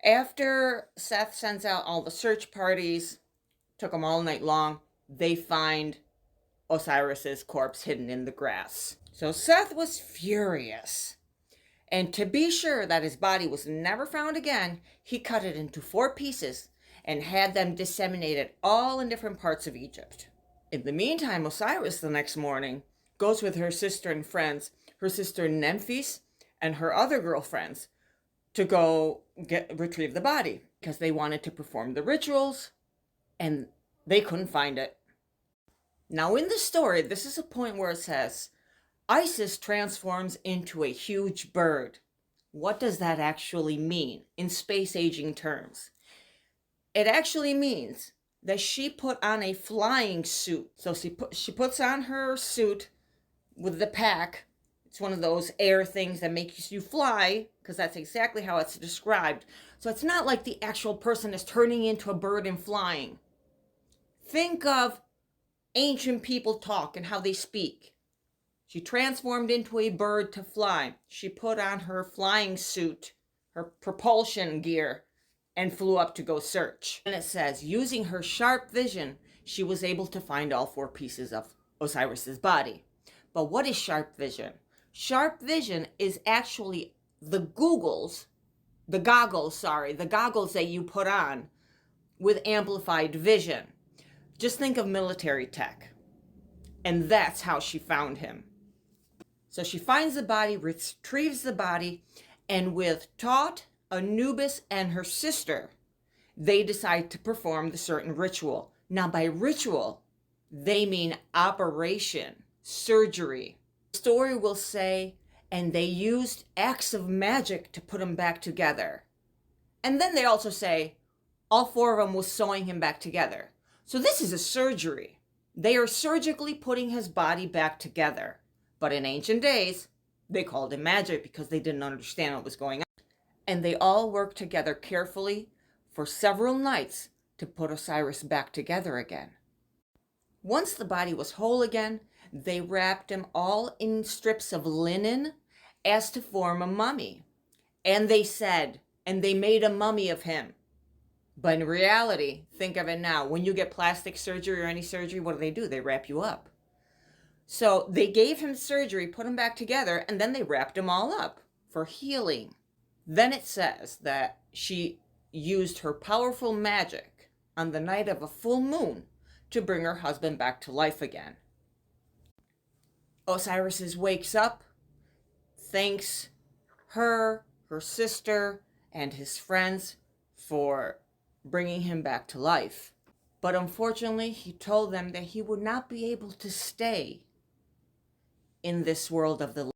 After Seth sends out all the search parties, took them all night long, they find Osiris's corpse hidden in the grass. So Seth was furious. And to be sure that his body was never found again, he cut it into 4 pieces and had them disseminated all in different parts of Egypt. In the meantime, Osiris the next morning goes with her sister and friends, her sister Nephthys and her other girlfriends, to go retrieve the body because they wanted to perform the rituals and they couldn't find it. Now in the story, this is a point where it says, Isis transforms into a huge bird. What does that actually mean in space aging terms? It actually means that she put on a flying suit. So she puts on her suit with the pack. It's one of those air things that makes you fly, because that's exactly how it's described. So it's not like the actual person is turning into a bird and flying. Think of ancient people talk and how they speak. She transformed into a bird to fly. She put on her flying suit, her propulsion gear, and flew up to go search. And it says, using her sharp vision, she was able to find all 4 pieces of Osiris's body. But what is sharp vision? Sharp vision is actually the goggles that you put on with amplified vision. Just think of military tech. And that's how she found him. So she finds the body, retrieves the body, and with Taut, Anubis, and her sister, they decide to perform the certain ritual. Now by ritual, they mean operation, surgery. The story will say, and they used acts of magic to put him back together. And then they also say, all 4 of them was sewing him back together. So this is a surgery. They are surgically putting his body back together. But in ancient days, they called it magic because they didn't understand what was going on. And they all worked together carefully for several nights to put Osiris back together again. Once the body was whole again, they wrapped him all in strips of linen as to form a mummy. And they said, and they made a mummy of him. But in reality, think of it now, when you get plastic surgery or any surgery, what do? They wrap you up. So they gave him surgery, put him back together, and then they wrapped him all up for healing. Then it says that she used her powerful magic on the night of a full moon to bring her husband back to life again. Osiris wakes up, thanks her sister, and his friends for bringing him back to life. But unfortunately, he told them that he would not be able to stay in this world of the